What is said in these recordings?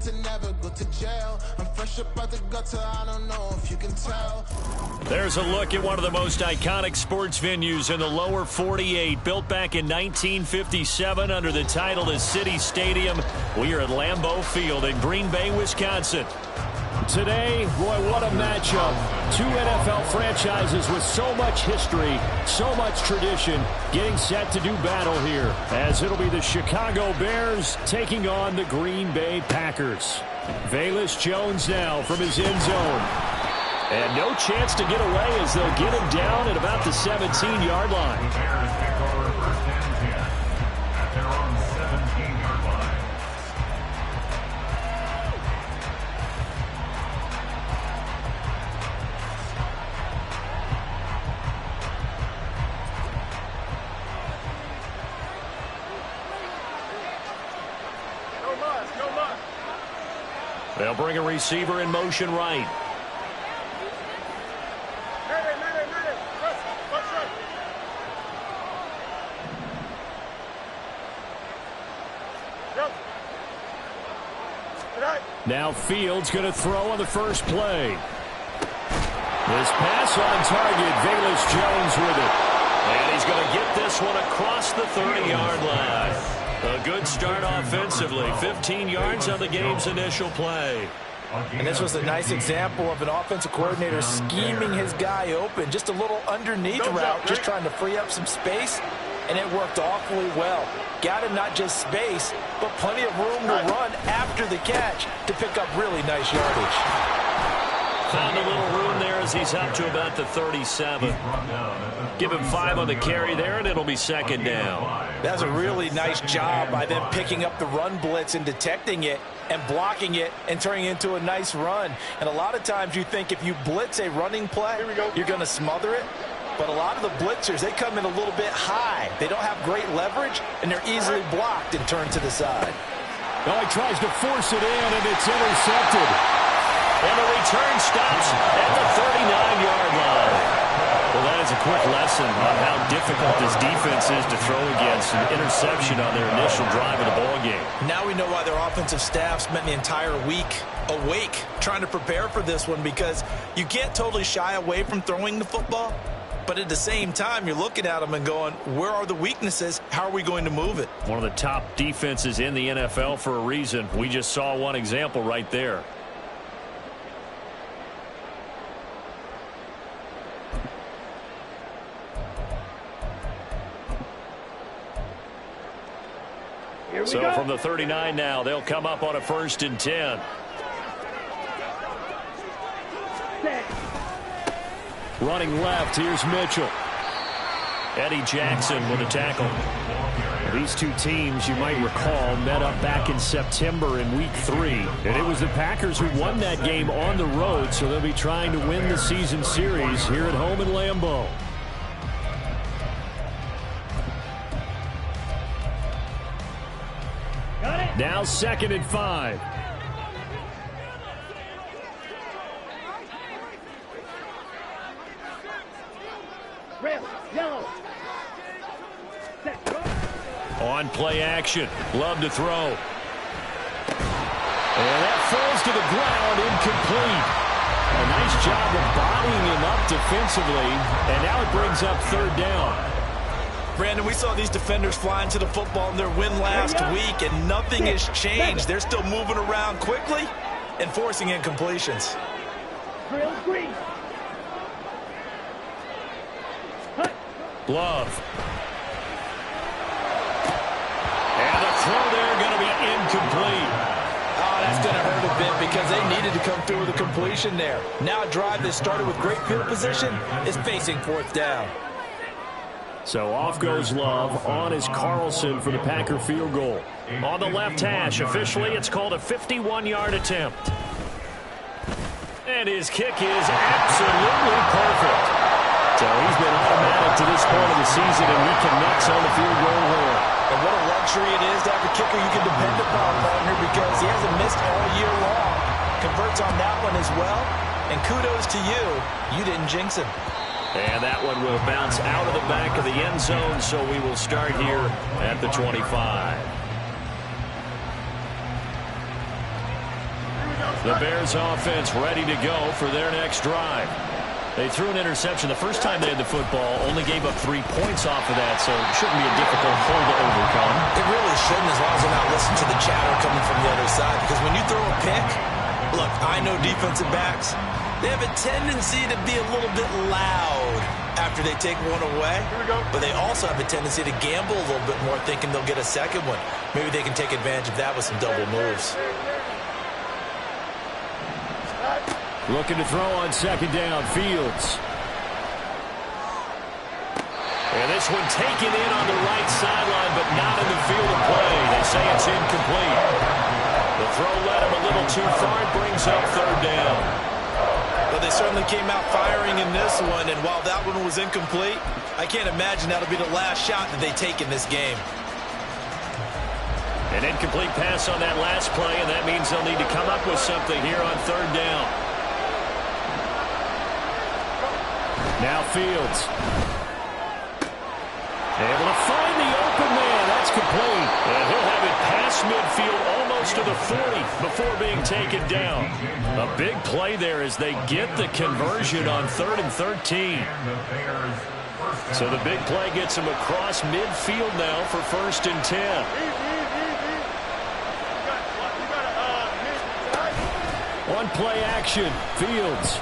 to never go to jail. I'm fresh up out the gutter, I don't know if you can tell. There's a look at one of the most iconic sports venues in the lower 48, built back in 1957 under the title of City Stadium. We are at Lambeau Field in Green Bay, Wisconsin. Today, boy, what a matchup. Two NFL franchises with so much history, so much tradition, getting set to do battle here, as it'll be the Chicago Bears taking on the Green Bay Packers. Velus Jones now from his end zone. And no chance to get away as they'll get him down at about the 17-yard line. They'll bring a receiver in motion right. Now Fields going to throw on the first play. This pass on target. Velus Jones with it. And he's going to get this one across the 30-yard line. A good start offensively. 15 yards on the game's initial play. And this was a nice example of an offensive coordinator scheming his guy open. Just a little underneath route, just trying to free up some space. And it worked awfully well. Got him not just space, but plenty of room to run after the catch to pick up really nice yardage. Found a little room there as he's up to about the 37. Give him 5 on the carry there, and it'll be second down. That's a really nice job by them picking up the run blitz and detecting it and blocking it and turning it into a nice run. And a lot of times you think if you blitz a running play, you're going to smother it. But a lot of the blitzers, they come in a little bit high. They don't have great leverage, and they're easily blocked and turned to the side. Well, he tries to force it in, and it's intercepted. And the return stops at the 39-yard line. Well, that is a quick lesson on how difficult this defense is to throw against. An interception on their initial drive of the ballgame. Now we know why their offensive staff spent the entire week awake trying to prepare for this one, because you can't totally shy away from throwing the football. But at the same time, you're looking at them and going, where are the weaknesses? How are we going to move it? One of the top defenses in the NFL for a reason. We just saw one example right there. So from the 39 now, they'll come up on a 1st and 10. Running left, here's Mitchell. Eddie Jackson with a tackle. These two teams, you might recall, met up back in September in Week 3. And it was the Packers who won that game on the road, so they'll be trying to win the season series here at home in Lambeau. Now 2nd and 5. On play action. Love to throw. And that falls to the ground, incomplete. A nice job of bodying him up defensively, and now it brings up 3rd down. Brandon, we saw these defenders flying to the football in their win last week, and nothing has changed. They're still moving around quickly and forcing incompletions. Love. And the throw there going to be incomplete. Oh, that's going to hurt a bit because they needed to come through with a completion there. Now a drive that started with great field position is facing 4th down. So off goes Love. On is Carlson for the Packer field goal. On the left hash, officially it's called a 51-yard attempt. And his kick is absolutely perfect. So he's been automatic to this point of the season, and he connects on the field goal there. And what a luxury it is to have a kicker you can depend upon, partner, because he hasn't missed all year long. Converts on that one as well. And kudos to you. You didn't jinx him. And that one will bounce out of the back of the end zone, so we will start here at the 25. The Bears offense ready to go for their next drive. They threw an interception the first time they had the football, only gave up 3 points off of that, so it shouldn't be a difficult hole to overcome. It really shouldn't, as long as they're not listening to the chatter coming from the other side, because when you throw a pick, look, I know defensive backs, they have a tendency to be a little bit loud after they take one away, but they also have a tendency to gamble a little bit more, thinking they'll get a second one. Maybe they can take advantage of that with some double moves. Looking to throw on second down, Fields. And this one taken in on the right sideline, but not in the field of play. They say it's incomplete. The throw led him a little too far. It brings up third down. But they certainly came out firing in this one, and while that one was incomplete, I can't imagine that'll be the last shot that they take in this game. An incomplete pass on that last play, and that means they'll need to come up with something here on third down. Now Fields. Able to find the open man. That's complete. And he'll have it past midfield almost to the 40 before being taken down. A big play there as they get the conversion on 3rd and 13. So the big play gets him across midfield now for 1st and 10. One play action. Fields.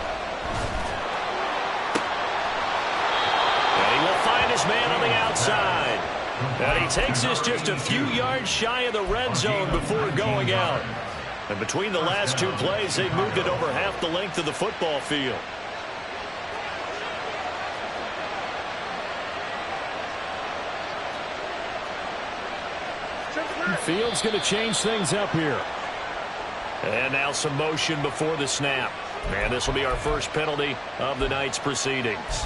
His man on the outside. And he takes this just a few yards shy of the red zone before going out. And between the last 2 plays, they've moved it over half the length of the football field. Fields going to change things up here. And now some motion before the snap. And this will be our first penalty of the night's proceedings.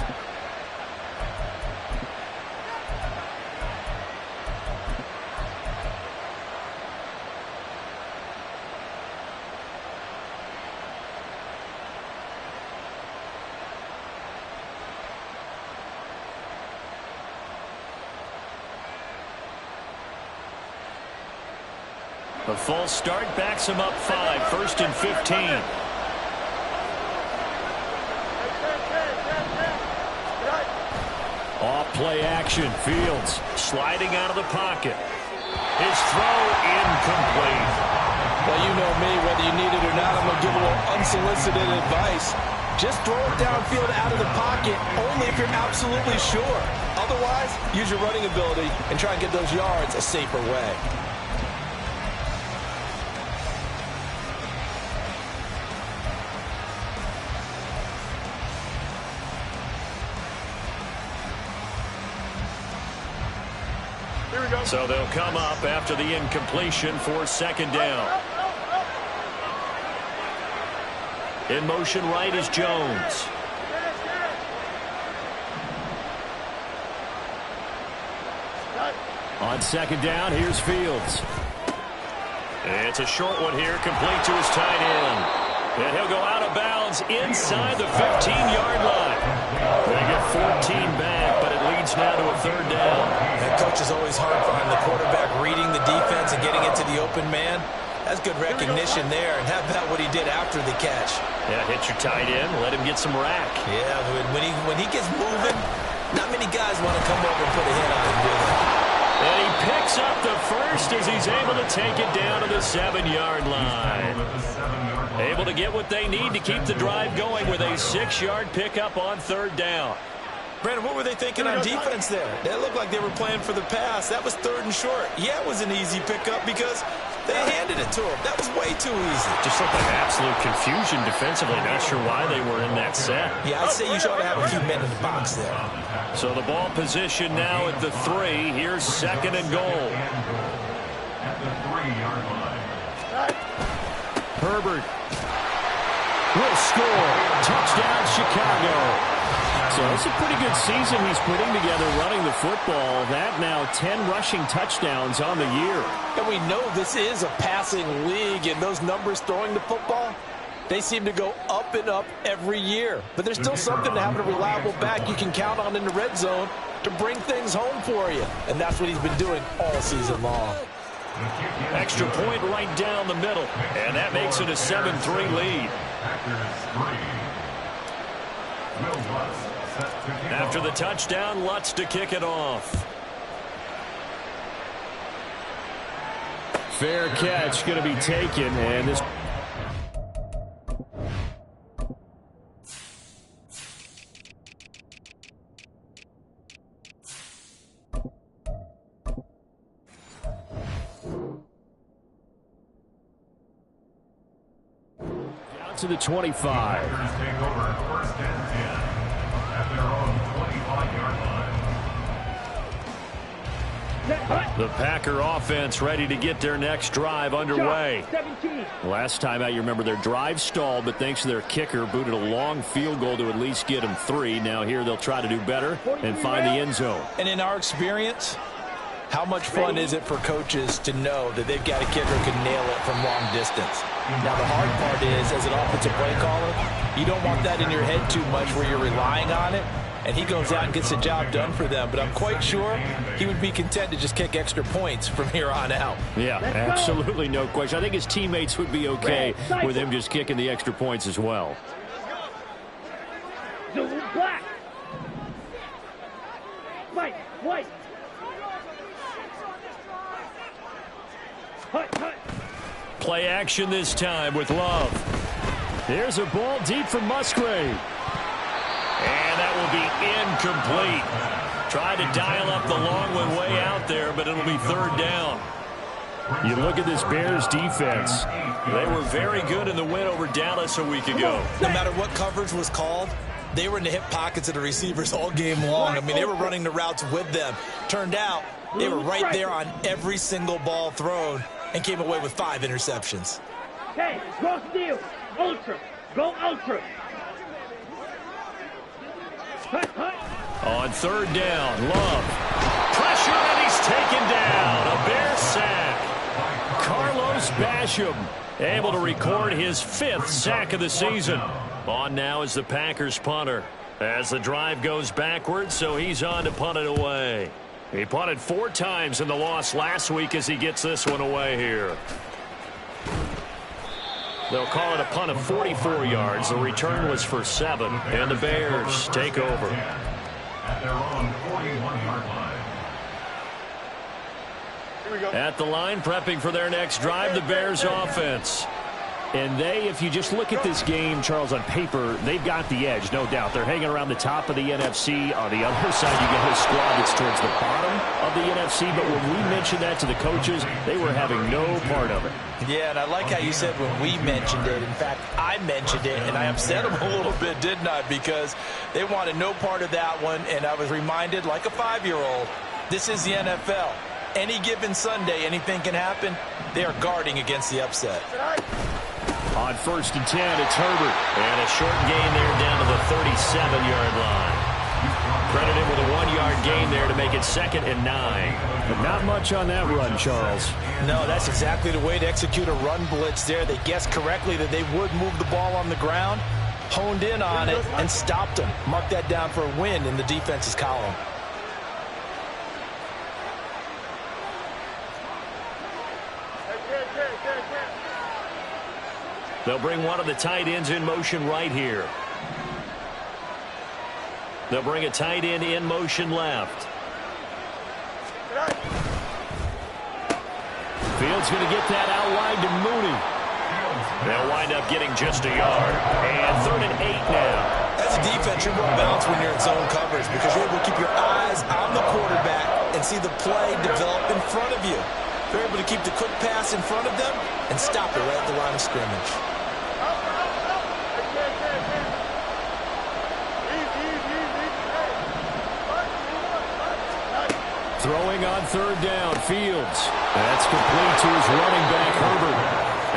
A false start backs him up 5, 1st and 15. Off play action. Fields sliding out of the pocket. His throw incomplete. Well, you know me, whether you need it or not, I'm going to give a little unsolicited advice. Just throw it downfield out of the pocket, only if you're absolutely sure. Otherwise, use your running ability and try and get those yards a safer way. So they'll come up after the incompletion for 2nd down. In motion right is Jones. On 2nd down, here's Fields. It's a short one here, complete to his tight end. And he'll go out of bounds inside the 15-yard line. They get 14 back, but it leads now to a 3rd down. That coach is always hard behind the quarterback, reading the defense and getting it to the open man. That's good recognition there, and how about what he did after the catch? Yeah, hit your tight end, let him get some rack. Yeah, when he gets moving, not many guys want to come over and put a hit on him, do they? And he picks up the first as he's able to take it down to the 7-yard line. Able to get what they need to keep the drive going with a 6-yard pickup on 3rd down. Brandon, what were they thinking on defense there? They looked like they were playing for the pass. That was 3rd and short. Yeah, it was an easy pickup because they handed it to him. That was way too easy. Just looked like absolute confusion defensively. Not sure why they were in that set. Yeah, I'd say you should have a few men in the box there. So the ball position now at the 3. Here's 2nd and goal. At the 3-yard line. Herbert will score. Touchdown, Chicago. So it's a pretty good season he's putting together running the football. That now 10 rushing touchdowns on the year. And we know this is a passing league, and those numbers throwing the football, they seem to go up and up every year. But there's still something to having a reliable back you can count on in the red zone to bring things home for you. And that's what he's been doing all season long. Extra point right down the middle. And that makes it a 7-3 lead. After the touchdown, Lutz to kick it off. Fair catch going to be taken, and this... Down to the 25. The Packer offense ready to get their next drive underway. Last time out, you remember their drive stalled, but thanks to their kicker, booted a long field goal to at least get them 3. Now here they'll try to do better and find the end zone. And in our experience, how much fun is it for coaches to know that they've got a kicker who can nail it from long distance? Now, the hard part is, as an offensive play caller, you don't want that in your head too much where you're relying on it. And he goes out and gets the job done for them. But I'm quite sure he would be content to just kick extra points from here on out. Yeah, absolutely no question. I think his teammates would be okay with him just kicking the extra points as well. Black. White. Play action this time with Love. There's a ball deep for Musgrave. And that will be incomplete. Tried to dial up the long one way out there, but it'll be 3rd down. You look at this Bears defense. They were very good in the win over Dallas a week ago. No matter what coverage was called, they were in the hip pockets of the receivers all game long. I mean, they were running the routes with them. Turned out they were right there on every single ball thrown and came away with 5 interceptions. Hey, cross deal. Ultra. Go ultra. On 3rd down, Love. Pressure, and he's taken down. A Bear sack. Carlos Basham able to record his 5th sack of the season. On now is the Packers punter. As the drive goes backwards, so he's on to punt it away. He punted 4 times in the loss last week as he gets this one away here. They'll call it a punt of 44 yards. The return was for 7, and the Bears take over. At their own 41-yard line. At the line, prepping for their next drive, the Bears offense. And if you just look at this game, Charles, on paper, they've got the edge, no doubt. They're hanging around the top of the NFC. On the other side, you get a squad that's towards the bottom of the NFC. But when we mentioned that to the coaches, they were having no part of it. Yeah, and I like how you said when we mentioned it. In fact, I mentioned it, and I upset them a little bit, didn't I? Because they wanted no part of that one, and I was reminded, like a 5-year-old, this is the NFL. Any given Sunday, anything can happen. They are guarding against the upset. On 1st and 10, it's Herbert. And a short gain there down to the 37-yard line. Credited with a 1-yard gain there to make it 2nd and 9. But not much on that run, Charles. No, that's exactly the way to execute a run blitz there. They guessed correctly that they would move the ball on the ground, honed in on it, and stopped them. Mark that down for a win in the defense's column. They'll bring one of the tight ends in motion right here. They'll bring a tight end in motion left. Fields going to get that out wide to Mooney. They'll wind up getting just a yard. And 3rd and 8 now. As a defense, you're more balanced when you're in zone coverage because you're able to keep your eyes on the quarterback and see the play develop in front of you. You're able to keep the quick pass in front of them and stop it right at the line of scrimmage. Throwing on 3rd down, Fields. That's complete to his running back, Herbert.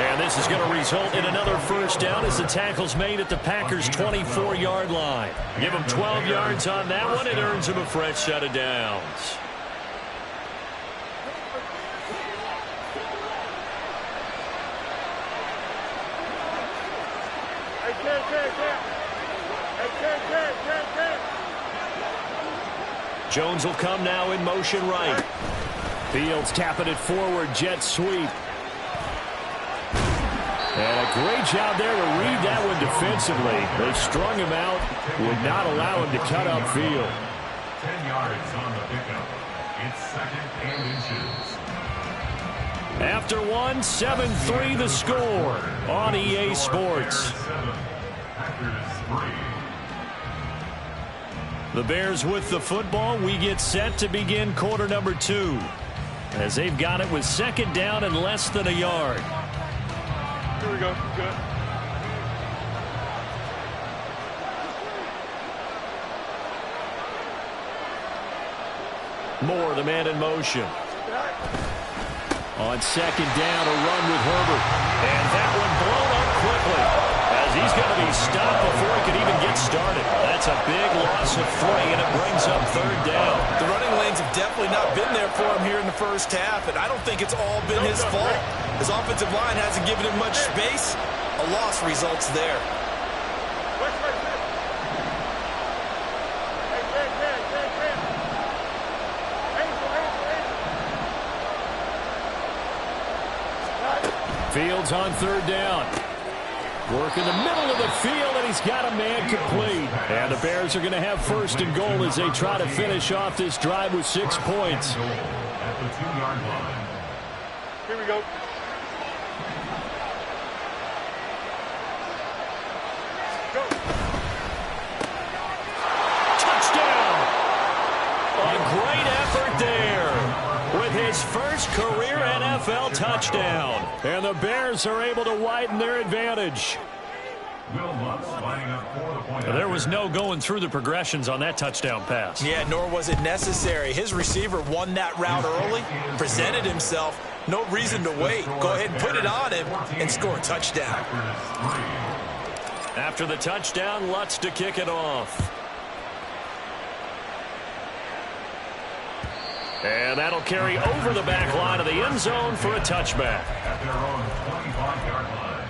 And this is going to result in another 1st down as the tackle's made at the Packers' 24-yard line. Give them 12 yards on that one. It earns them a fresh set of downs. Jones will come now in motion right. Fields tapping it forward, jet sweep. And a great job there to read that one defensively. They strung him out, would not allow him to cut upfield. 10 yards on the pickup. It's 2nd and inches. After one, 7-3 the score on EA Sports. The Bears with the football. We get set to begin quarter number 2. As they've got it with 2nd down and less than a yard. Here we go. Good. Moore, the man in motion. On 2nd down, a run with Herbert. And that one blown up quickly, as he's going to be stopped before he can even get started. That's a big loss of 3, and it brings up 3rd down. The running lanes have definitely not been there for him here in the first half, and I don't think it's all been his fault. His offensive line hasn't given him much space. A loss results there. Fields on 3rd down. Work in the middle of the field, and he's got a man complete. And the Bears are going to have 1st and goal as they try to finish off this drive with 6 points. At the 2-yard line. Here we go. Touchdown! A great effort there with his first career NFL touchdown. And the Bears are able to widen their advantage. Will Lutz lining up for the point. There was no going through the progressions on that touchdown pass. Yeah, nor was it necessary. His receiver won that route early, presented himself. No reason to wait. Go ahead and put it on him and score a touchdown. After the touchdown, Lutz to kick it off. And that'll carry over the back line of the end zone for a touchback. At their own 25-yard line.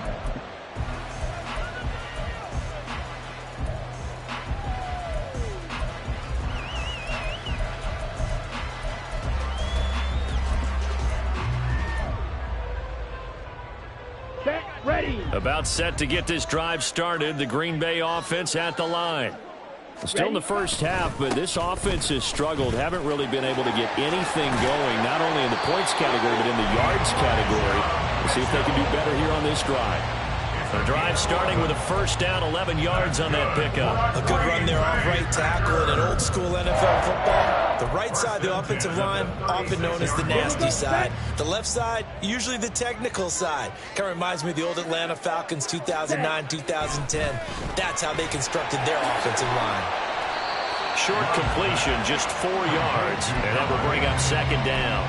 Set, ready. About set to get this drive started. The Green Bay offense at the line. Still in the first half, but this offense has struggled. Haven't really been able to get anything going, not only in the points category, but in the yards category. We'll see if they can do better here on this drive. The drive starting with a 1st down, 11 yards on that pickup. A good run there off right tackle in an old-school NFL football. The right side of the offensive line, often known as the nasty side. The left side, usually the technical side. Kind of reminds me of the old Atlanta Falcons 2009-2010. That's how they constructed their offensive line. Short completion, just 4 yards, and that will bring up 2nd down.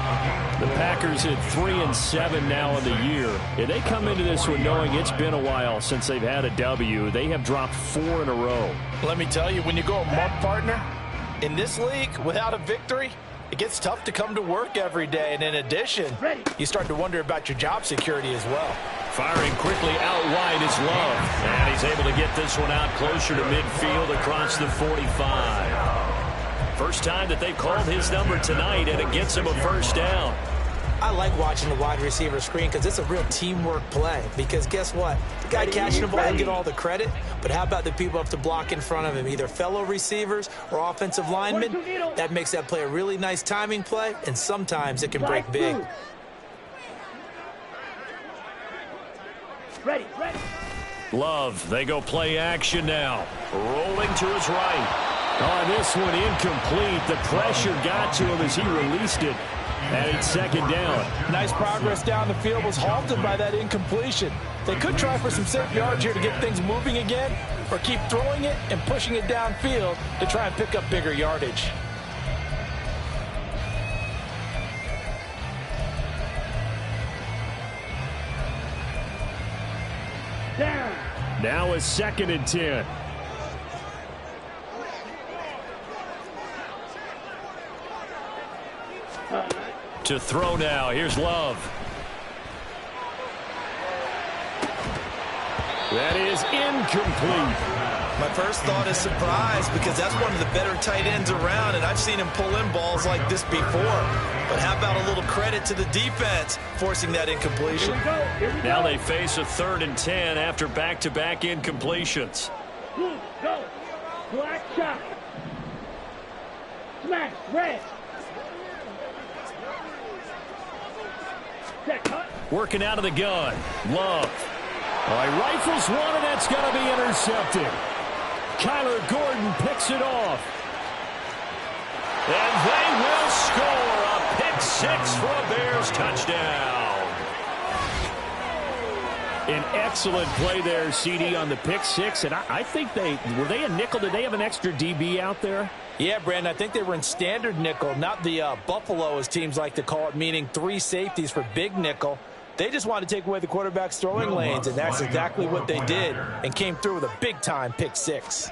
The Packers at 3-7 now in the year. And they come into this one knowing it's been a while since they've had a W. They have dropped 4 in a row. Let me tell you, when you go a month, partner, in this league, without a victory, it gets tough to come to work every day. And in addition, you start to wonder about your job security as well. Firing quickly out wide is Love. And he's able to get this one out closer to midfield across the 45. First time that they've called his number tonight, and it gets him a 1st down. I like watching the wide receiver screen because it's a real teamwork play. Because guess what? The guy catching the ball will get all the credit, but how about the people up to block in front of him, either fellow receivers or offensive linemen? That makes that play a really nice timing play, and sometimes it can break big. Ready, ready. Love, they go play action now. Rolling to his right. On this one, incomplete. The pressure got to him as he released it. And it's 2nd down. Nice progress down the field was halted by that incompletion. They could try for some safe yards here to get things moving again, or keep throwing it and pushing it downfield to try and pick up bigger yardage. Down. Now a 2nd and 10. To throw now. Here's Love. That is incomplete. My first thought is surprise because that's one of the better tight ends around, and I've seen him pull in balls like this before. But how about a little credit to the defense forcing that incompletion? Here we go. Now they face a 3rd and 10 after back-to-back incompletions. Blue, go. Black shot. Smash, red. Set, cut. Working out of the gun. Love. All right, rifles one, and that's going to be intercepted. Kyler Gordon picks it off. And they will score a pick-6 for a Bears touchdown. An excellent play there, CD, on the pick-6. And I think were they a nickel? Did they have an extra DB out there? Yeah, Brandon, I think they were in standard nickel, not the Buffalo, as teams like to call it, meaning 3 safeties for big nickel. They just wanted to take away the quarterback's throwing lanes, and that's exactly what they did and came through with a big-time pick-6.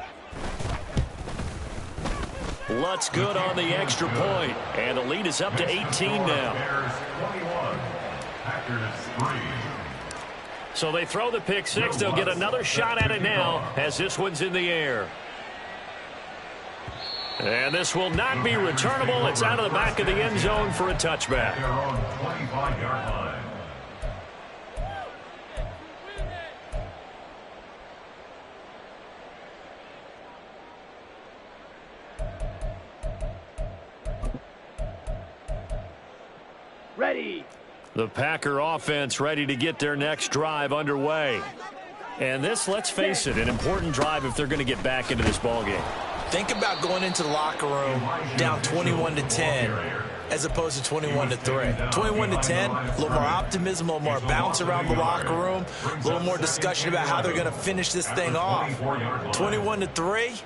Lutz good on the extra point, and the lead is up to 18 now. Bears 21, Packers 3. So they throw the pick-6. They'll get another shot at it now as this one's in the air. And this will not be returnable. It's out of the back of the end zone for a touchback. They're on 25-yard line. Ready. The Packer offense ready to get their next drive underway. And this, let's face it, an important drive if they're going to get back into this ballgame. Think about going into the locker room down 21-10 as opposed to 21-3. 21-10, a little more optimism, a little more bounce around the locker room, a little more discussion about how they're going to finish this thing off. 21-3,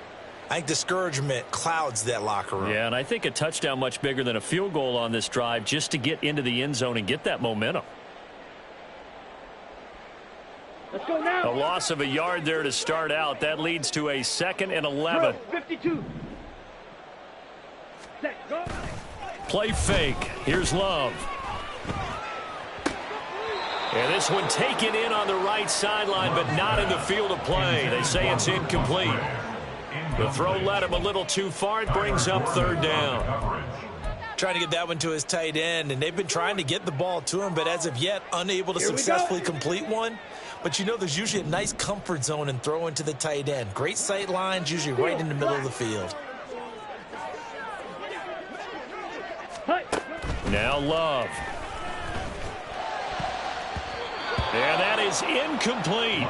I think discouragement clouds that locker room. Yeah, and I think a touchdown much bigger than a field goal on this drive just to get into the end zone and get that momentum. Let's go now. A loss of a yard there to start out. That leads to a 2nd and 11. 52. Set, go. Play fake. Here's Love. And this one taken in on the right sideline, but not in the field of play. They say it's incomplete. The throw led him a little too far. It brings up 3rd down. Trying to get that one to his tight end, and they've been trying to get the ball to him, but as of yet, unable to successfully complete one. But you know there's usually a nice comfort zone in throwing to the tight end. Great sight lines, usually right in the middle of the field. Now Love. And that is incomplete.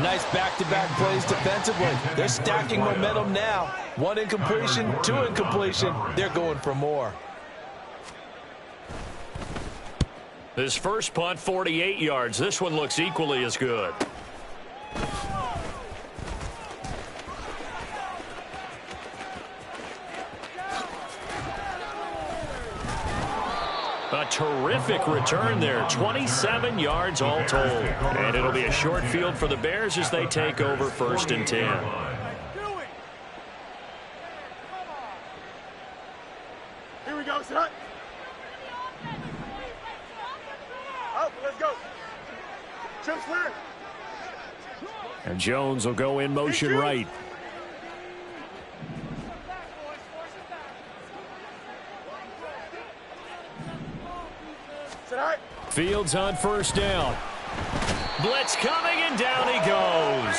Nice back-to-back plays defensively. They're stacking momentum now. 1 incompletion, 2 incompletion. They're going for more. His first punt, 48 yards. This one looks equally as good. A terrific return there. 27 yards all told. And it'll be a short field for the Bears as they take over 1st and 10. Here we go, son. Up, let's go. Trips clear. And Jones will go in motion right. Fields on 1st down. Blitz coming, and down he goes.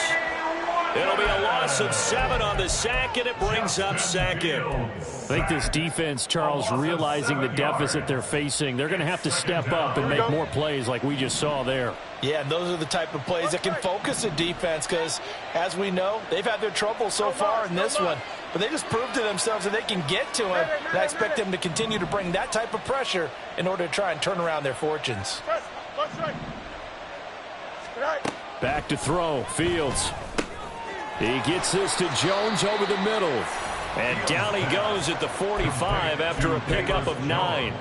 It'll be a loss of 7 on the sack, and it brings up 2nd. I think this defense, Charles, realizing the deficit they're facing, they're going to have to step up and make more plays like we just saw there. Yeah, those are the type of plays that can focus a defense because, as we know, they've had their trouble so far in this one. But they just proved to themselves that they can get to him, and I expect them to continue to bring that type of pressure in order to try and turn around their fortunes. Back to throw, Fields. He gets this to Jones over the middle. And down he goes at the 45 after a pickup of 9.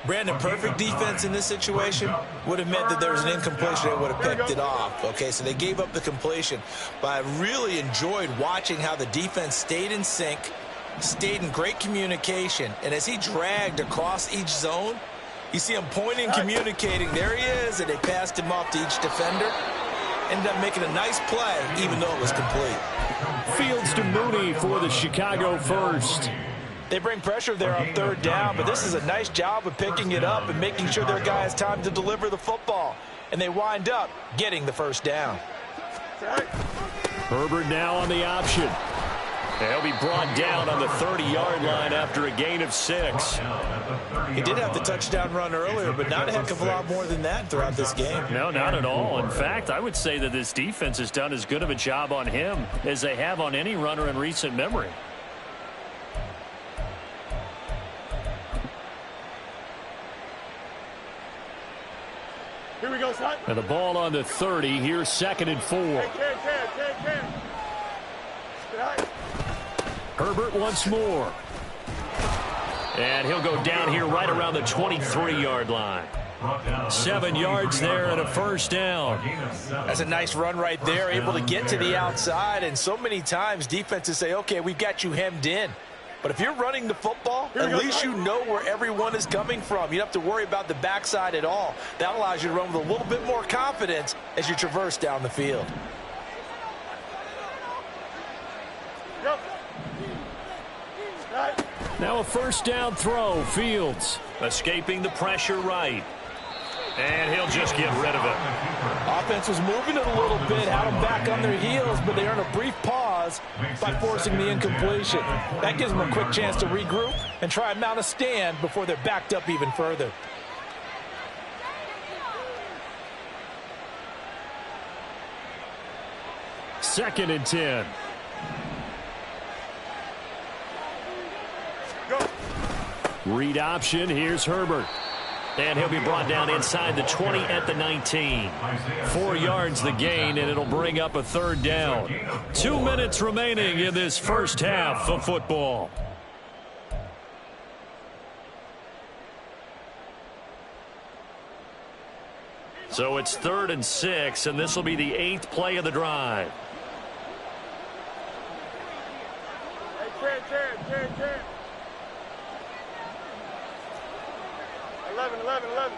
Brandon, perfect defense in this situation would have meant that there was an incompletion. They would have picked it off. Okay, so they gave up the completion. But I really enjoyed watching how the defense stayed in sync, stayed in great communication. And as he dragged across each zone, you see him pointing, communicating. There he is, and they passed him off to each defender. ended up making a nice play, even though it was complete. Fields to Mooney for the Chicago first. They bring pressure there on third down, but this is a nice job of picking it up and making sure their guy has time to deliver the football. And they wind up getting the first down. Herbert now on the option. He'll be brought down on the 30-yard line after a gain of 6. He did have the touchdown run earlier, but not a heck of a lot more than that throughout this game. No, not at all. In fact, I would say that this defense has done as good of a job on him as they have on any runner in recent memory. Here we go, son. And the ball on the 30. Here's 2nd and 4. Herbert once more. And he'll go down here right around the 23-yard line. 7 yards there and a first down. That's a nice run right there, able to get to the outside. And so many times defenses say, okay, we've got you hemmed in. But if you're running the football, at least you know where everyone is coming from. You don't have to worry about the backside at all. That allows you to run with a little bit more confidence as you traverse down the field. Now a first down throw. Fields escaping the pressure right. And he'll just get rid of it. Offense was moving it a little bit, had them back on their heels, but they earn a brief pause by forcing the incompletion. That gives them a quick chance to regroup and try and mount a stand before they're backed up even further. Second and 10. Read option. Here's Herbert. And he'll be brought down inside the 20 at the 19. 4 yards the gain, and it'll bring up a third down. 2 minutes remaining in this first half of football. So it's 3rd and 6, and this will be the 8th play of the drive. Hey, 11.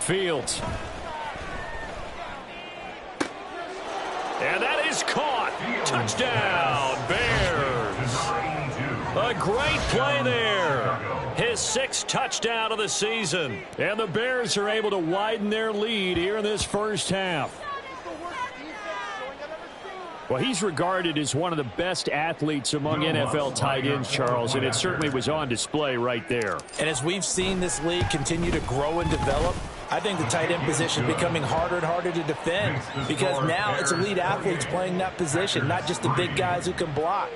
Fields. And that is caught. Touchdown, Bears. A great play there. His 6th touchdown of the season. And the Bears are able to widen their lead here in this first half. Well, he's regarded as one of the best athletes among NFL tight ends, Charles, and it certainly was on display right there. And as we've seen this league continue to grow and develop, I think the tight end position is becoming harder and harder to defend because now it's elite athletes playing that position, not just the big guys who can block.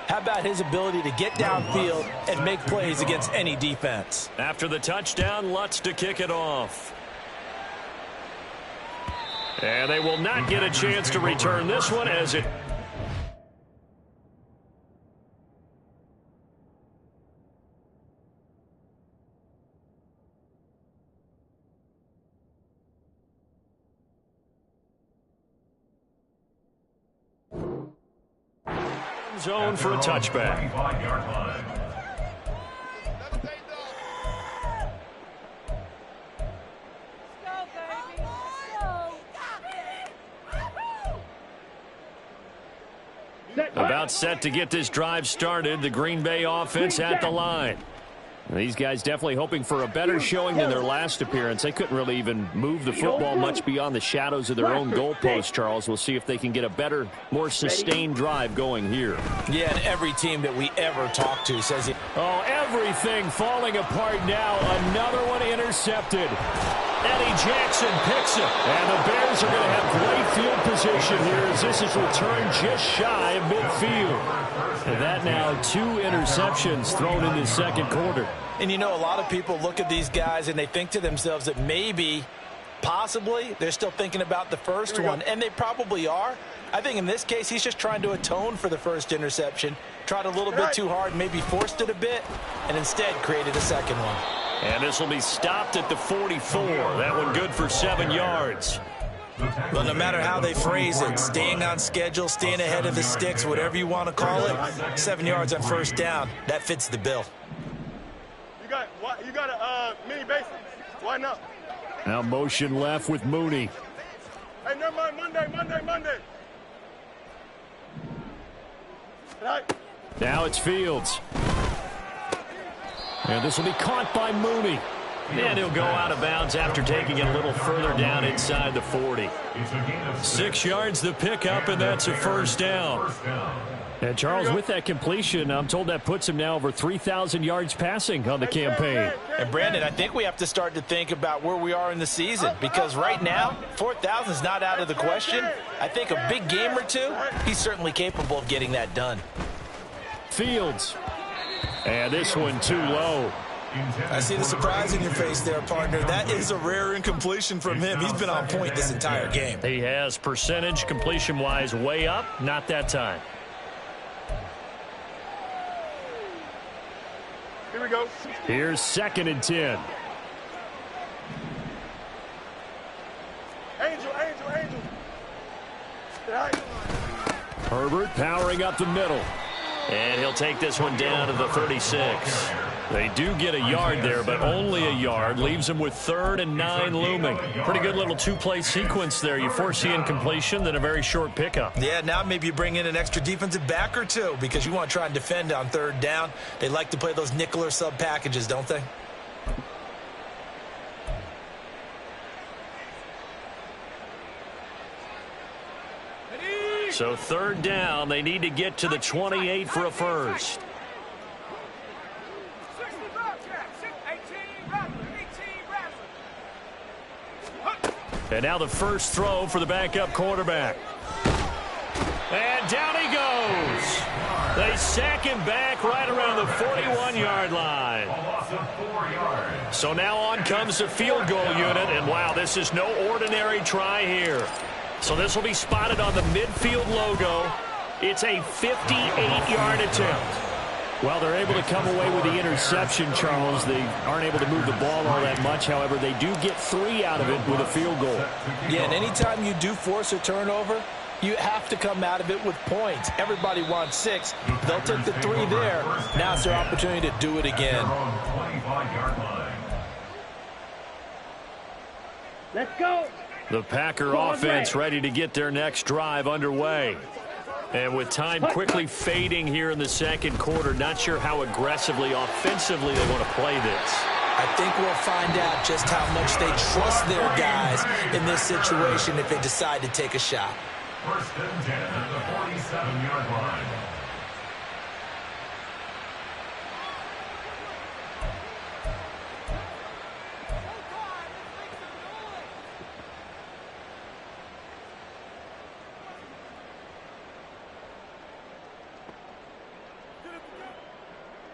How about his ability to get downfield and make plays against any defense? After the touchdown, Lutz to kick it off. And they will not get a chance to return this one as it... zone for a touchback. About set to get this drive started. The Green Bay offense at the line. These guys definitely hoping for a better showing than their last appearance. They couldn't really even move the football much beyond the shadows of their own goalpost, Charles. We'll see if they can get a better, more sustained drive going here. Yeah, and every team that we ever talk to says it. Oh, everything falling apart now. Another one intercepted. Eddie Jackson picks it. And the Bears are going to have great field position here as this is returned just shy of midfield. And that now 2 interceptions thrown in the second quarter. And you know, a lot of people look at these guys and they think to themselves that maybe, possibly, they're still thinking about the first one. And they probably are. I think in this case, he's just trying to atone for the first interception. Tried a little bit too hard, maybe forced it a bit, and instead created a second one. And this will be stopped at the 44. That one good for 7 yards. But no matter how they phrase it, staying on schedule, staying ahead of the sticks, whatever you want to call it, 7 yards on first down, that fits the bill. You got a mini basic. Why not? Now motion left with Mooney. Hey, never mind. Monday. Right. Now it's Fields. And this will be caught by Mooney. And he'll go out of bounds after taking it a little further down inside the 40. 6 yards the pickup, and that's a first down. And Charles, with that completion, I'm told that puts him now over 3,000 yards passing on the campaign. And Brandon, I think we have to start to think about where we are in the season, because right now, 4,000 is not out of the question. I think a big game or two, he's certainly capable of getting that done. Fields. And this one too low. I see the surprise in your face there, partner. That is a rare incompletion from him. He's been on point this entire game. He has percentage completion-wise way up, not that time. Here we go. Here's 2nd and 10. Angel. Right. Herbert powering up the middle. And he'll take this one down to the 36. They do get a yard there, but only a yard. Leaves them with 3rd and 9 looming. Pretty good little two-play sequence there. You force the incompletion, then a very short pickup. Yeah, now maybe you bring in an extra defensive back or two because you want to try and defend on 3rd down. They like to play those nickel or sub packages, don't they? So 3rd down, they need to get to the 28 for a first. And now the first throw for the backup quarterback. And down he goes. They sack him back right around the 41-yard line. So now on comes the field goal unit. And, wow, this is no ordinary try here. So this will be spotted on the midfield logo. It's a 58-yard attempt. Well, they're able to come away with the interception, Charles. They aren't able to move the ball all that much. However, they do get 3 out of it with a field goal. Yeah, and anytime you do force a turnover, you have to come out of it with points. Everybody wants 6. They'll take the 3 there. Now it's their opportunity to do it again. Let's go. The Packer offense ready to get their next drive underway. And with time quickly fading here in the second quarter, not sure how aggressively, offensively they want to play this. I think we'll find out just how much they trust their guys in this situation if they decide to take a shot. 1st and 10 at the 47-yard line.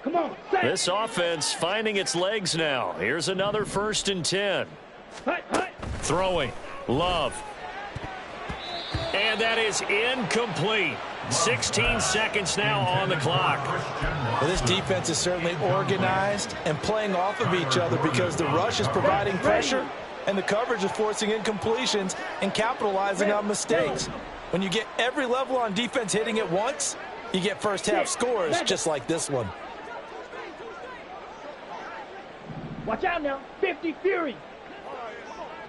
Come on, set. This offense finding its legs now. Here's another 1st and 10. Throwing. Love. And that is incomplete. 16 seconds now on the clock. Well, this defense is certainly organized and playing off of each other because the rush is providing pressure and the coverage is forcing incompletions and capitalizing on mistakes. When you get every level on defense hitting at once, you get first half scores just like this one. Watch out now. 50 Fury.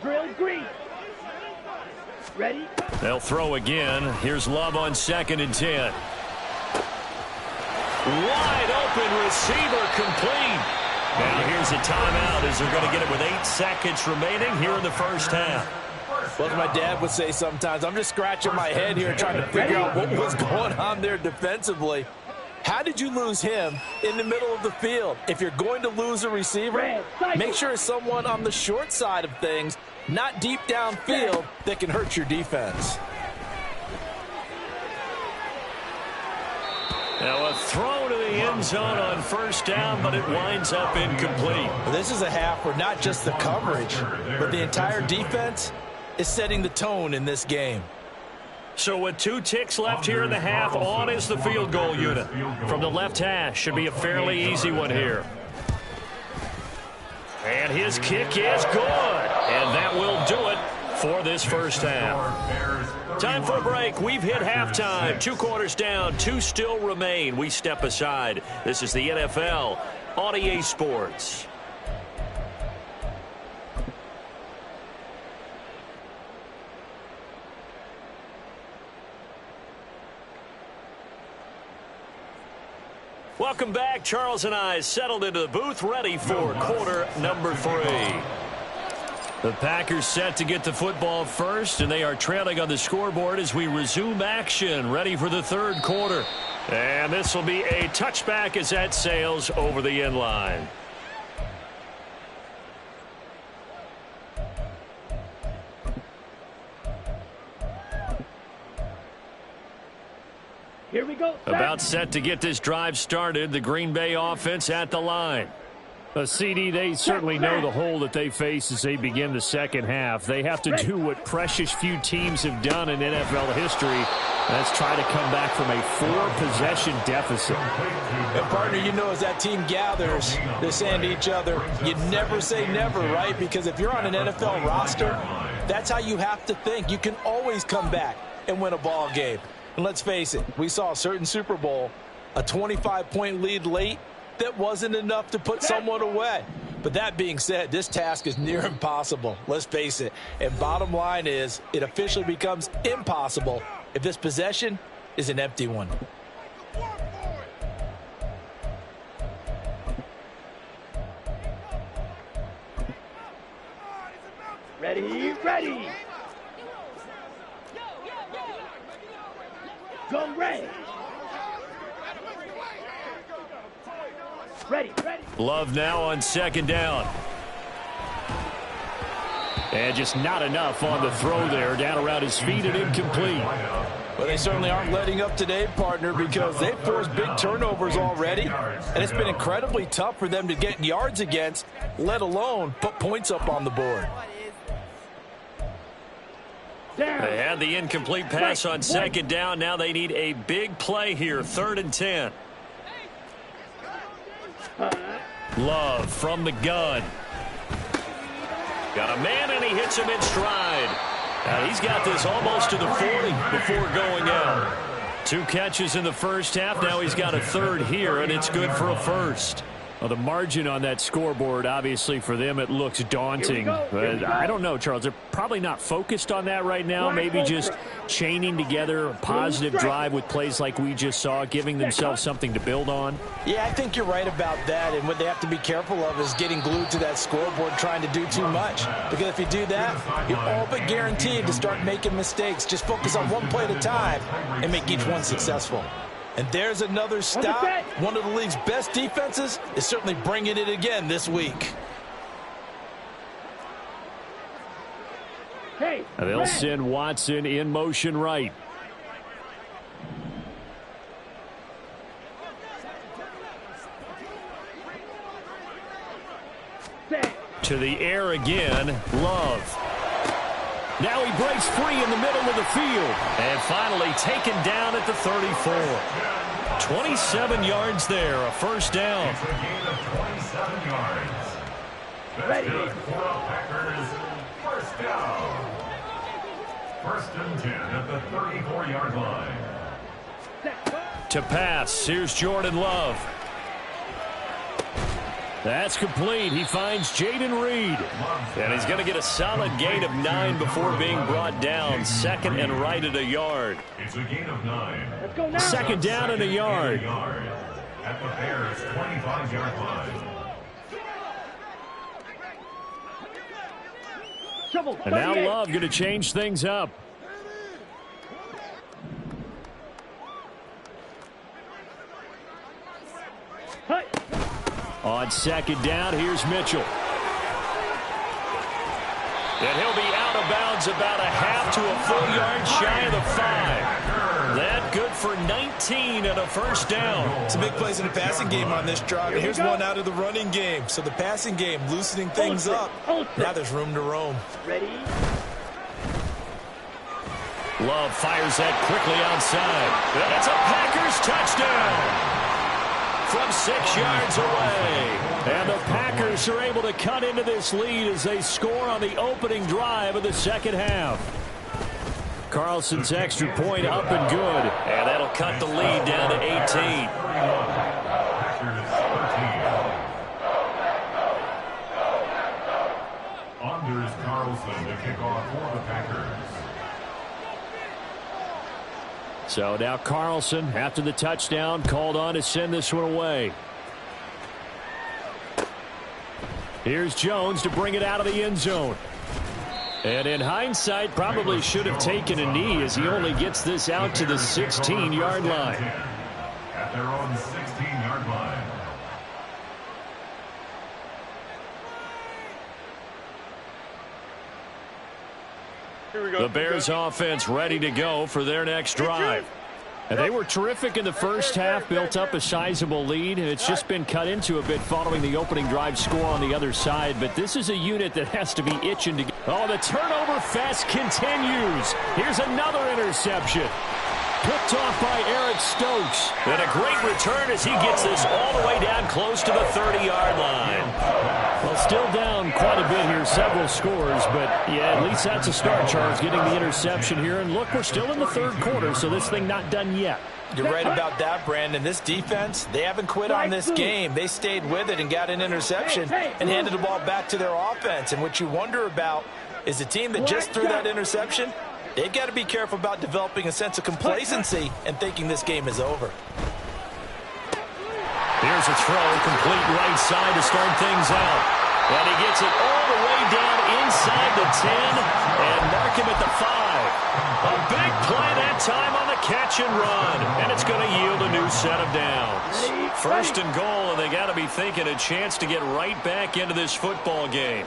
Drill green. Ready? They'll throw again. Here's Love on 2nd and 10. Wide open receiver complete. Now here's a timeout as they're going to get it with 8 seconds remaining here in the first half. Well, as my dad would say sometimes, I'm just scratching my head here trying to figure out what was going on there defensively. How did you lose him in the middle of the field? If you're going to lose a receiver, make sure it's someone on the short side of things, not deep downfield, that can hurt your defense. Now a throw to the end zone on 1st down, but it winds up incomplete. This is a half where not just the coverage, but the entire defense is setting the tone in this game. So with 2 ticks left here in the half, on is the field goal unit. From the left hash, should be a fairly easy one here. And his kick is good. And that will do it for this first half. Time for a break. We've hit halftime. 2 quarters down, 2 still remain. We step aside. This is the NFL on EA Sports. Welcome back. Charles and I settled into the booth, ready for quarter number 3. The Packers set to get the football first, and they are trailing on the scoreboard as we resume action, ready for the third quarter. And this will be a touchback as that sails over the end line. Here we go. About set to get this drive started. The Green Bay offense at the line. CD, they certainly know the hole that they face as they begin the second half. They have to do what precious few teams have done in NFL history. Let's try to come back from a 4-possession deficit. And partner, you know, as that team gathers, they're saying to each other, you never say never, right? Because if you're on an NFL roster, that's how you have to think. You can always come back and win a ball game. And let's face it, we saw a certain Super Bowl, a 25-point lead late, that wasn't enough to put someone away. But that being said, this task is near impossible. Let's face it. And bottom line is, it officially becomes impossible if this possession is an empty one. Ready, ready. Go ready. Ready, ready. Love now on second down. And just not enough on the throw there. Down around his feet and incomplete. Well, they certainly aren't letting up today, partner, because they've forced big turnovers already. And it's been incredibly tough for them to get yards against, let alone put points up on the board. They had the incomplete pass on second down. Now they need a big play here. 3rd and 10. Love from the gun. Got a man, and he hits him in stride. Now he's got this almost to the 40 before going out. 2 catches in the first half. Now he's got a 3rd here, and it's good for a first. Well, the margin on that scoreboard, obviously, for them, it looks daunting. But I don't know, Charles. They're probably not focused on that right now. Maybe just chaining together a positive drive with plays like we just saw, giving themselves something to build on. Yeah, I think you're right about that. And what they have to be careful of is getting glued to that scoreboard, trying to do too much. Because if you do that, you're all but guaranteed to start making mistakes. Just focus on one play at a time and make each one successful. And there's another stop. One of the league's best defenses is certainly bringing it again this week. Hey, they'll send Watson in motion right. To the air again, Love. Now he breaks free in the middle of the field. And finally taken down at the 34. 27 yards there, a first down. It's a gain of 27 yards. That's good for the Packers. First down. 1st and 10 at the 34-yard line. To pass, here's Jordan Love. That's complete. He finds Jaden Reed. And he's going to get a solid gain of 9 before being brought down. 2nd and right at a yard. It's a gain of 9. Let's go now. 2nd down and a yard. At the Bears' 25-yard line. And now Love going to change things up. Hey. On 2nd down, here's Mitchell. And he'll be out of bounds about a half to a full yard shy of the 5. That good for 19 and a first down. Some big plays in the passing game on this drive. And here's one out of the running game. So the passing game loosening things up. Now there's room to roam. Ready? Love fires that quickly outside. And it's a Packers touchdown. From 6 yards away. And the Packers are able to cut into this lead as they score on the opening drive of the second half. Carlson's extra point up and good. And that'll cut the lead down to 18. Anders Carlson to kick off for the Packers. So now Carlson, after the touchdown, called on to send this one away. Here's Jones to bring it out of the end zone. And in hindsight, probably should have taken a knee as he only gets this out to the 16-yard line. At their own 16-yard line. Here we go. The Bears offense ready to go for their next drive. And they were terrific in the first half, built up a sizable lead, and it's just been cut into a bit following the opening drive score on the other side. But this is a unit that has to be itching to get. Oh, the turnover fest continues. Here's another interception. Picked off by Eric Stokes. And a great return as he gets this all the way down close to the 30-yard line. Well, still down quite a bit here, several scores, but yeah, at least that's a start, Charles, getting the interception here. And look, we're still in the third quarter, so this thing not done yet. You're right about that, Brandon. This defense, they haven't quit on this game. They stayed with it and got an interception and handed the ball back to their offense. And what you wonder about is the team that just threw that interception, they've got to be careful about developing a sense of complacency and thinking this game is over. Here's a throw, complete right side to start things out. And he gets it all the way down inside the 10 and mark him at the 5. A big play that time on the catch and run. And it's going to yield a new set of downs. First and goal, and they got to be thinking a chance to get right back into this football game.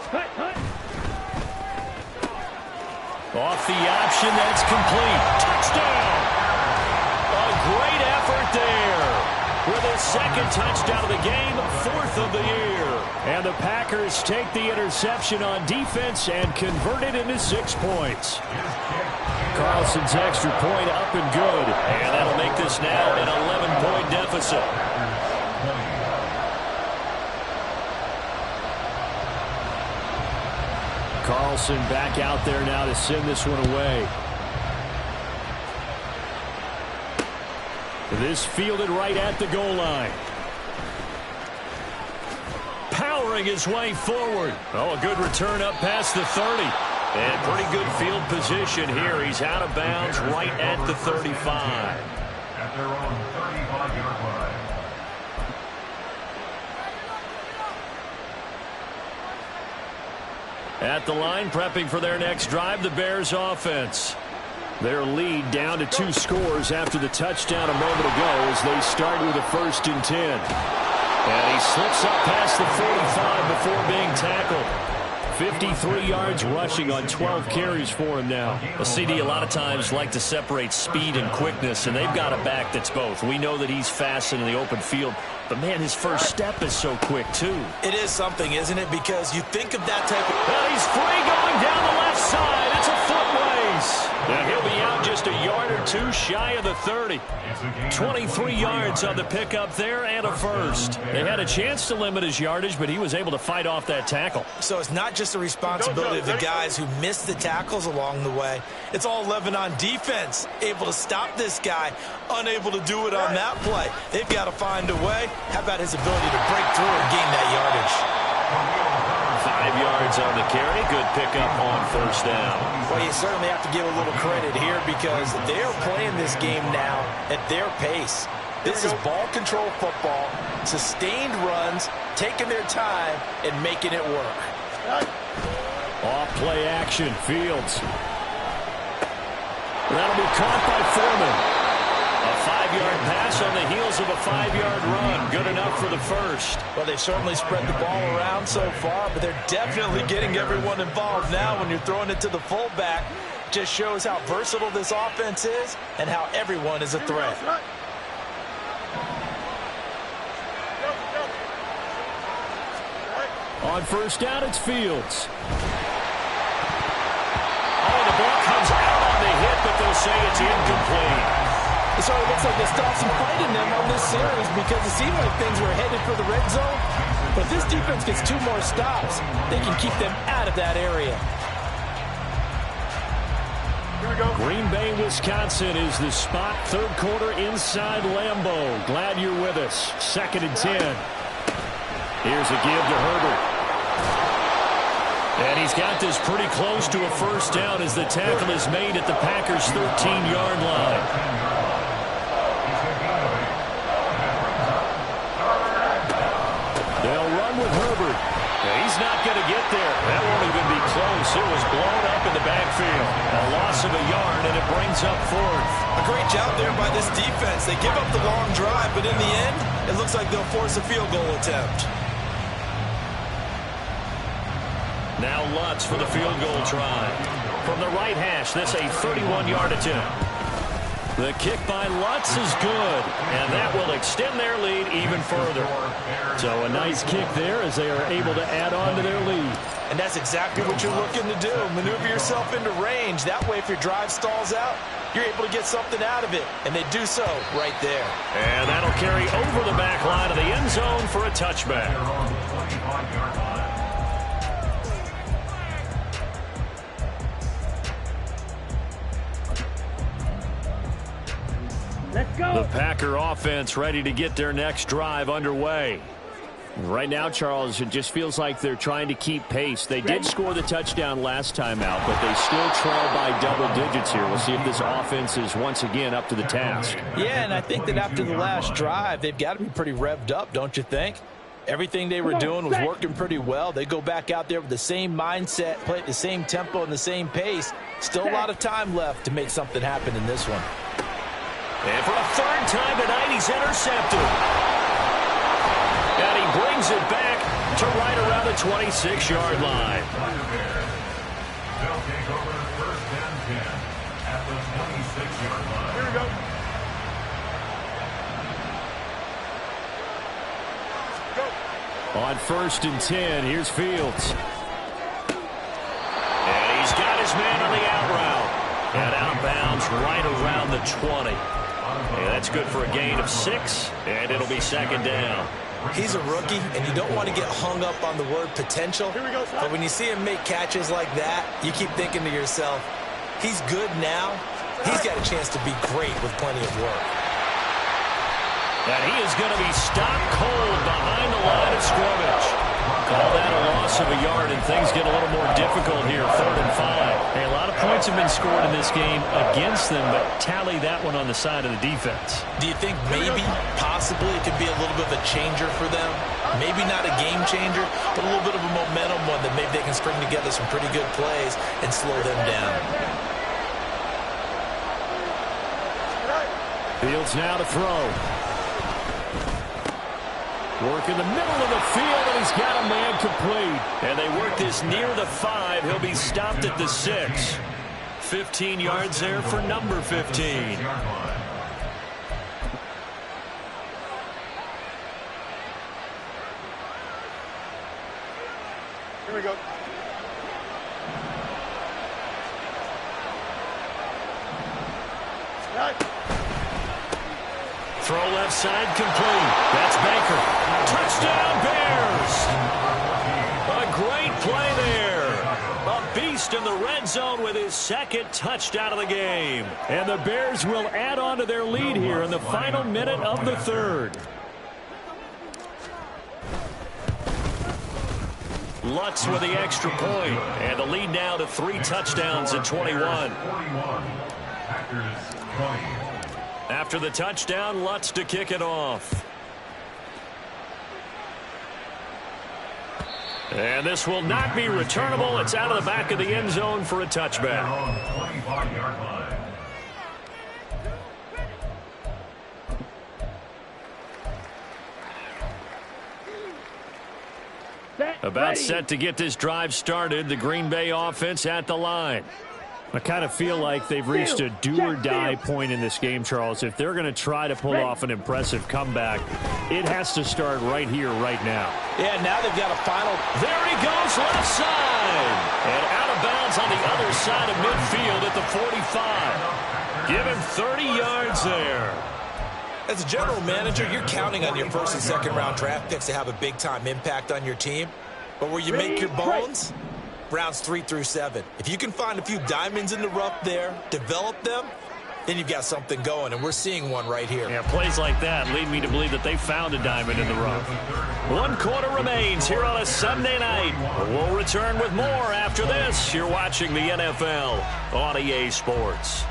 Off the option, that's complete. Touchdown! A great effort there. With his second touchdown of the game, 4th of the year. And the Packers take the interception on defense and convert it into 6 points. Carlson's extra point up and good. And that'll make this now an 11-point deficit. Carlson back out there now to send this one away. This fielded right at the goal line. Powering his way forward. Oh, a good return up past the 30. And pretty good field position here. He's out of bounds right at the 35. At their own 35-yard line. At the line, prepping for their next drive, the Bears offense. Their lead down to 2 scores after the touchdown a moment ago as they start with a 1st and 10. And he slips up past the 45 before being tackled. 53 yards rushing on 12 carries for him now. Well, CD a lot of times like to separate speed and quickness, and they've got a back that's both. We know that he's fast in the open field, but, man, his first step is so quick, too. It is something, isn't it? Because you think of that type of... Well, he's free going down the left side. It's a foot race. And he'll be out just a yard or 2 shy of the 30. 23 yards on the pickup there and a first. They had a chance to limit his yardage, but he was able to fight off that tackle. So it's not just the responsibility of the guys who missed the tackles along the way. It's all 11 on defense, able to stop this guy, unable to do it on that play. They've got to find a way. How about his ability to break through and gain that yardage? 5 yards on the carry. Good pickup on 1st down. Well, you certainly have to give a little credit here because they're playing this game now at their pace. This is ball control football, sustained runs, taking their time and making it work. Off play action, Fields. That'll be caught by Foreman. A 5-yard pass on the heels of a 5-yard run. Good enough for the first. Well, they certainly spread the ball around so far, but they're definitely getting everyone involved now when you're throwing it to the fullback. Just shows how versatile this offense is and how everyone is a threat. On 1st down, it's Fields. Oh, the ball comes out on the hit, but they'll say it's incomplete. It sort of looks like they stopped some fighting them on this series because it seemed like things were headed for the red zone. But if this defense gets 2 more stops, they can keep them out of that area. Here we go. Green Bay, Wisconsin is the spot. 3rd quarter inside Lambeau. Glad you're with us. 2nd and 10. Here's a give to Herbert. And he's got this pretty close to a 1st down as the tackle is made at the Packers' 13-yard line. He's not going to get there. That won't even be close. It was blown up in the backfield. A loss of a yard, and it brings up fourth. A great job there by this defense. They give up the long drive, but in the end, it looks like they'll force a field goal attempt. Now Lutz for the field goal try. From the right hash, this a 31-yard attempt. The kick by Lutz is good, and that will extend their lead even further. So a nice kick there as they are able to add on to their lead. And that's exactly what you're looking to do. Maneuver yourself into range. That way, if your drive stalls out, you're able to get something out of it. And they do so right there. And that'll carry over the back line of the end zone for a touchback. Let's go. The Packer offense ready to get their next drive underway. Right now, Charles, it just feels like they're trying to keep pace. They did score the touchdown last time out, but they still trail by double digits here. We'll see if this offense is once again up to the task. Yeah, and I think that after the last drive, they've got to be pretty revved up, don't you think? Everything they were doing was working pretty well. They go back out there with the same mindset, play at the same tempo and the same pace. Still a lot of time left to make something happen in this one. And for a third time tonight, he's intercepted. And he brings it back to right around the 26-yard line. They'll take over first and 10 at the 26-yard line. Here we go. On first and 10, here's Fields. And he's got his man on the out route. And out of bounds right around the 20. And that's good for a gain of 6, and it'll be second down. He's a rookie, and you don't want to get hung up on the word potential. But when you see him make catches like that, you keep thinking to yourself, he's good now. He's got a chance to be great with plenty of work. And he is going to be stopped cold behind the line of scrimmage. Call that a loss of a yard, and things get a little more difficult here, 3rd and 5. Hey, a lot of points have been scored in this game against them, but tally that one on the side of the defense. Do you think maybe, possibly, it could be a little bit of a changer for them? Maybe not a game changer, but a little bit of a momentum one that maybe they can string together some pretty good plays and slow them down. Fields now to throw. Work in the middle of the field, and he's got a man complete. And they work this near the 5. He'll be stopped at the 6. 15 yards there for number 15. Here we go. Throw left side complete. That's Baker. Touchdown Bears. A great play there. A beast in the red zone with his second touchdown of the game. And the Bears will add on to their lead here in the final minute of the 3rd. Lutz with the extra point. And the lead now to 3 touchdowns at 21. Packers 20. After the touchdown, Lutz to kick it off. And this will not be returnable. It's out of the back of the end zone for a touchback. 25-yard line. About set to get this drive started. The Green Bay offense at the line. I kind of feel like they've reached a do-or-die point in this game, Charles. If they're going to try to pull off an impressive comeback, it has to start right here, right now. Yeah, now they've got a final. There he goes, left side. And out of bounds on the other side of midfield at the 45. Give him 30 yards there. As a general manager, you're counting on your first and second round draft picks to have a big-time impact on your team. But where you make your bones, rounds 3 through 7. If you can find a few diamonds in the rough there, develop them, then you've got something going, and we're seeing one right here. Yeah, plays like that lead me to believe that they found a diamond in the rough. 1 quarter remains here on a Sunday night. We'll return with more after this. You're watching the NFL on EA Sports.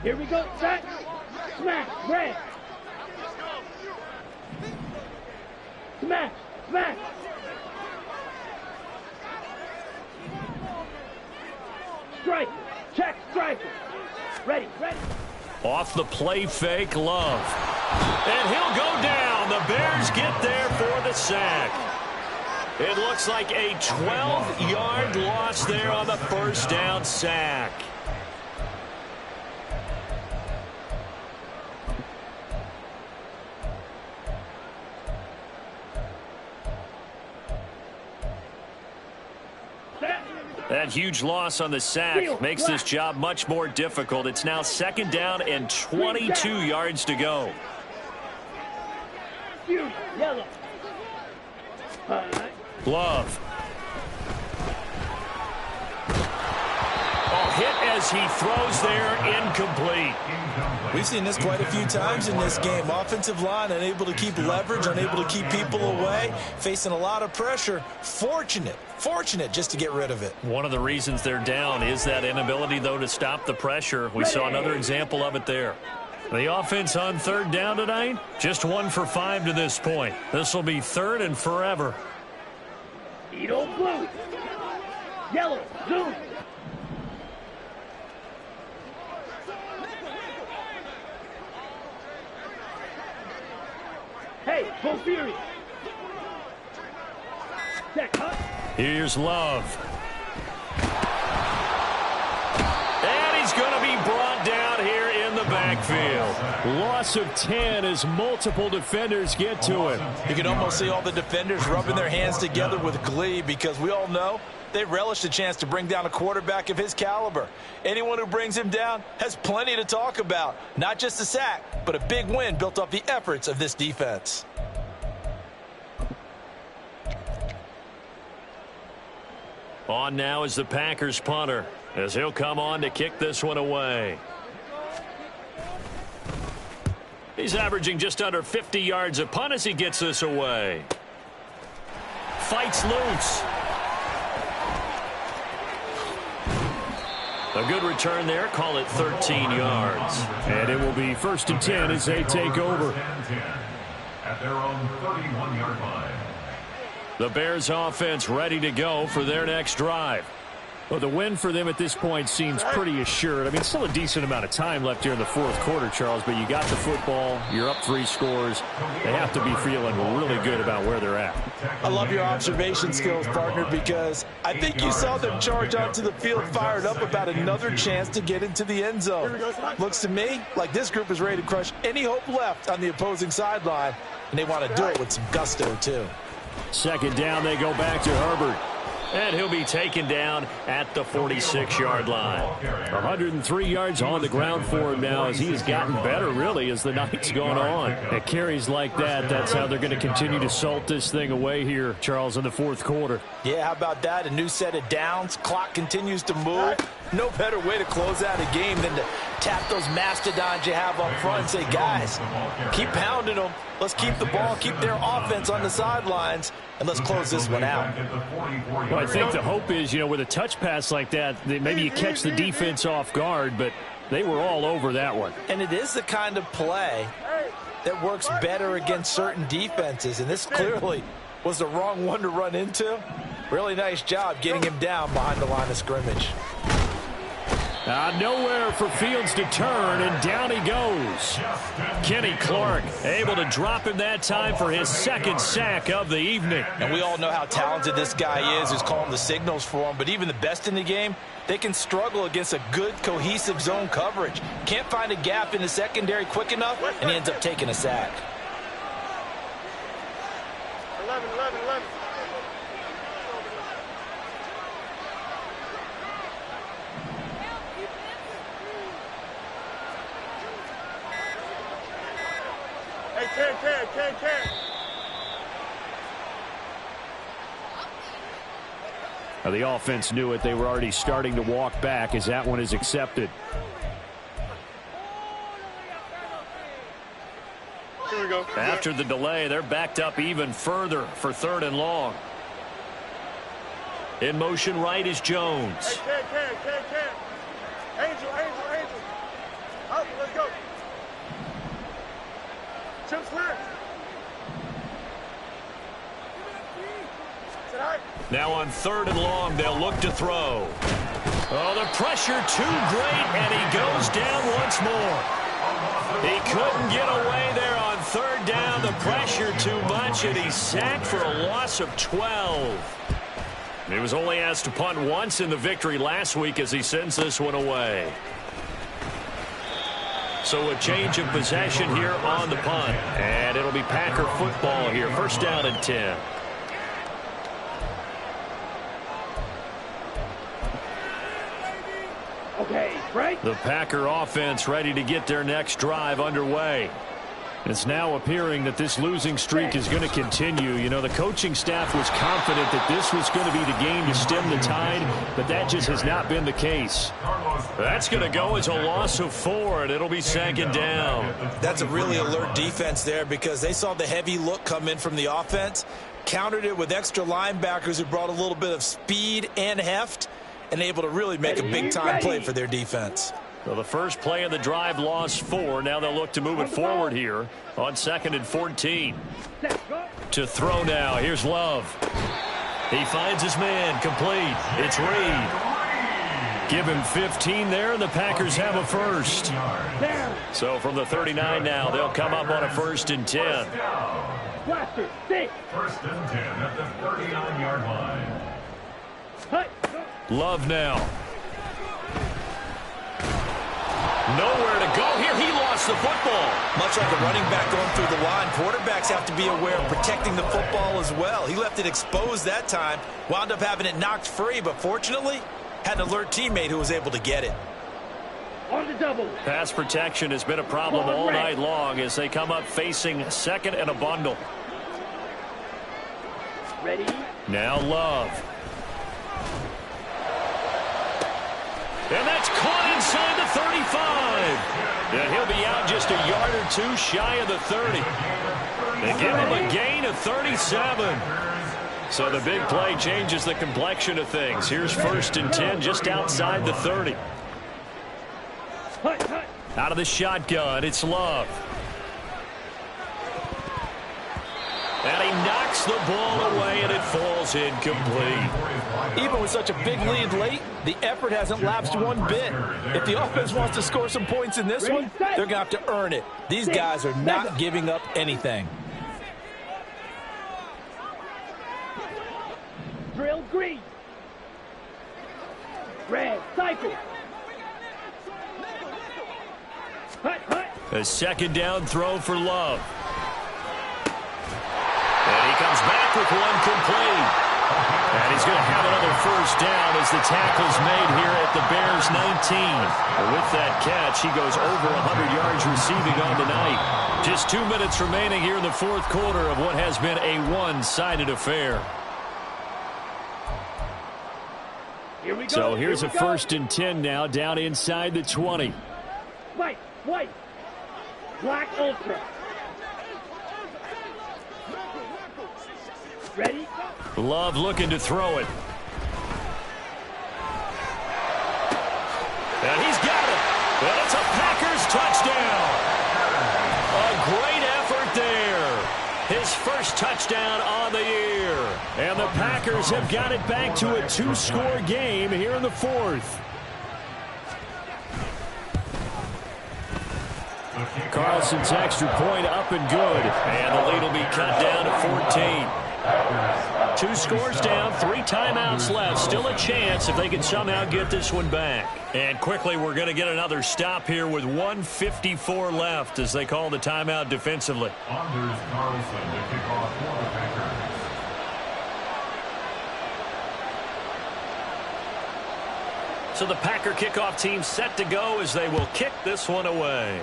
Here we go, set, smash, red. Smash, smash. Strike, check, strike. Ready, ready. Off the play fake, Love. And he'll go down. The Bears get there for the sack. It looks like a 12-yard loss there on the first down sack. That huge loss on the sack makes this job much more difficult. It's now 2nd down and 22 yards to go. Yellow. Love. Oh, hit as he throws there, incomplete. We've seen this quite a few times in this game. Offensive line unable to keep leverage, unable to keep people away, facing a lot of pressure. Fortunate just to get rid of it. One of the reasons they're down is that inability, though, to stop the pressure. We saw another example of it there. The offense on 3rd down tonight, just 1 for 5 to this point. This will be 3rd and forever. Edo blue. Yellow, zoom. Hey, go Fury. Check, huh? Here's Love. And he's going to be brought down here in the backfield. Loss of 10 as multiple defenders get to him. You can almost see all the defenders rubbing their hands together with glee because we all know they relish the chance to bring down a quarterback of his caliber. Anyone who brings him down has plenty to talk about. Not just a sack, but a big win built off the efforts of this defense. On now is the Packers punter, as he'll come on to kick this one away. He's averaging just under 50 yards a punt as he gets this away. Fights loose. A good return there. Call it 13 yards. And it will be 1st and 10 as they take over. At their own 31-yard line. The Bears offense ready to go for their next drive. Well, the win for them at this point seems pretty assured. I mean, still a decent amount of time left here in the 4th quarter, Charles, but you got the football, you're up 3 scores. They have to be feeling really good about where they're at. I love your observation skills, partner, because I think you saw them charge onto the field fired up about another chance to get into the end zone. Looks to me like this group is ready to crush any hope left on the opposing sideline, and they want to do it with some gusto, too. 2nd down, they go back to Herbert. And he'll be taken down at the 46-yard line. 103 yards on the ground for him now as he has gotten better, really, as the night's gone on. At carries like that, that's how they're going to continue to salt this thing away here, Charles, in the 4th quarter. Yeah, how about that? A new set of downs. Clock continues to move. No better way to close out a game than to tap those mastodons you have up front and say, guys, keep pounding them. Let's keep the ball, keep their offense on the sidelines, and let's close this one out. Well, I think the hope is, with a touch pass like that maybe you catch the defense off guard, but they were all over that one. And it is the kind of play that works better against certain defenses, and this clearly was the wrong one to run into. Really nice job getting him down behind the line of scrimmage. Nowhere for Fields to turn, and down he goes. Kenny Clark able to drop him that time for his 2nd sack of the evening. And we all know how talented this guy is, who's calling the signals for him. But even the best in the game, they can struggle against a good, cohesive zone coverage. Can't find a gap in the secondary quick enough, and he ends up taking a sack. 11. Hey, 10. Now, the offense knew it. They were already starting to walk back as that one is accepted. Here we go. After the delay, they're backed up even further for 3rd and long. In motion right is Jones. Hey, 10. Angel. Out. go. Chips left. Now on 3rd and long, they'll look to throw. Oh, the pressure too great, and he goes down once more. He couldn't get away there on 3rd down. The pressure too much, and he's sacked for a loss of 12. He was only asked to punt once in the victory last week as he sends this one away. So a change of possession here on the punt. And it'll be Packer football here. 1st down and 10. Okay, right. The Packer offense ready to get their next drive underway. It's now appearing that this losing streak is going to continue. You know, the coaching staff was confident that this was going to be the game to stem the tide, but that just has not been the case. That's going to go as a loss of 4, and it'll be 2nd down. That's a really alert defense there because they saw the heavy look come in from the offense, countered it with extra linebackers who brought a little bit of speed and heft, and able to really make a big-time play for their defense. So the first play of the drive lost 4. Now they'll look to move it forward here on 2nd and 14. To throw now. Here's Love. He finds his man. Complete. It's Reed. Give him 15 there, and the Packers have a first. So from the 39 now, they'll come up on a 1st and 10. Blaster, 6. 1st and 10 at the 39-yard line. Love now. Nowhere to go here. He lost the football. Much like a running back going through the line, quarterbacks have to be aware of protecting the football as well. He left it exposed that time, wound up having it knocked free, but fortunately had an alert teammate who was able to get it. On the double. Pass protection has been a problem all night long as they come up facing 2nd and a bundle. Ready? Now Love. And that's caught inside the 35. And he'll be out just a yard or 2 shy of the 30. They give him a gain of 37. So the big play changes the complexion of things. Here's 1st and 10 just outside the 30. Out of the shotgun, it's Love. And he knocks the ball away, and it falls incomplete. Even with such a big lead late, the effort hasn't lapsed one bit. If the offense wants to score some points in this one, they're going to have to earn it. These guys are not giving up anything. Drill green. Red, cycle. A 2nd down throw for Love. And he comes back with one complete. And he's going to have another 1st down as the tackle's made here at the Bears 19. And with that catch, he goes over 100 yards receiving on the night. Just 2 minutes remaining here in the 4th quarter of what has been a one-sided affair. Here we go. So here's a 1st and 10 now down inside the 20. White. Black Ultra. Ready? Love looking to throw it. And he's got it. And it's a Packers touchdown. A great effort there. His 1st touchdown on the year. And the Packers have got it back to a 2-score game here in the 4th. Carlson's extra point up and good. And the lead will be cut down to 14. 2 scores down, 3 timeouts left. Still a chance if they can somehow get this one back. And quickly, we're going to get another stop here with 1:54 left as they call the timeout defensively. Anders Carlson to kick off for the Packers. So the Packer kickoff team set to go as they will kick this one away.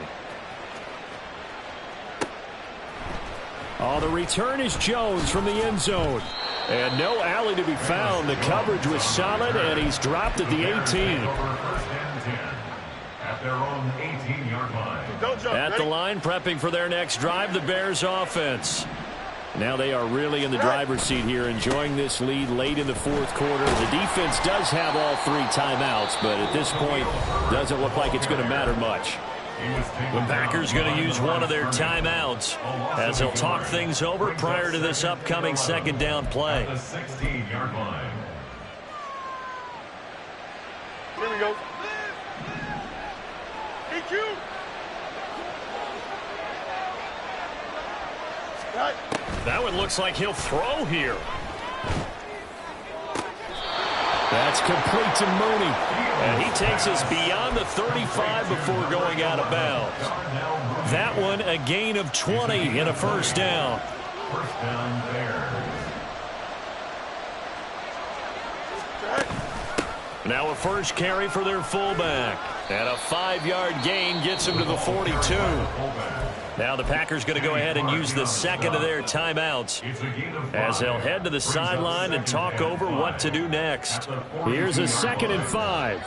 Oh, the return is Jones from the end zone. And no alley to be found. The coverage was solid, and he's dropped at the 18. At their own 18-yard line. At the line, prepping for their next drive, the Bears offense. Now they are really in the driver's seat here, enjoying this lead late in the 4th quarter. The defense does have all 3 timeouts, but at this point, doesn't look like it's going to matter much. The Packers going to use one of their timeouts as they'll talk things over prior to this upcoming second down play. The 16-yard line. Here we go. EQ. Right. That one looks like he'll throw here. That's complete to Mooney. And he takes us beyond the 35 before going out of bounds. That one a gain of 20 and a first down. First down Bears. Now a first carry for their fullback. And a 5-yard gain gets him to the 42. Now the Packers going to go ahead and use the second of their timeouts as they'll head to the sideline and talk over what to do next. Here's a 2nd and 5.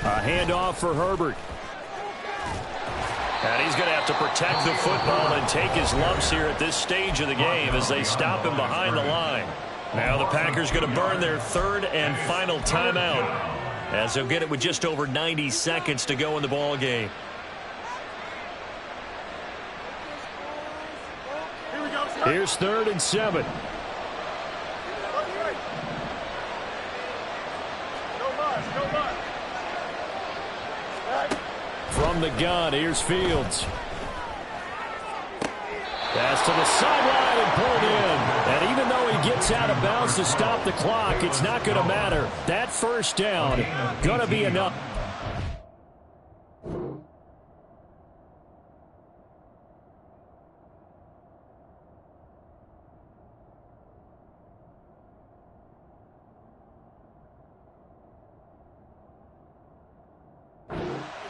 A handoff for Herbert. And he's going to have to protect the football and take his lumps here at this stage of the game as they stop him behind the line. Now the Packers going to burn their third and final timeout as they'll get it with just over 90 seconds to go in the ball game. Here's 3rd and 7. From the gun, here's Fields. Pass to the sideline and pulled in. And even though he gets out of bounds to stop the clock, it's not going to matter. That first down going to be enough.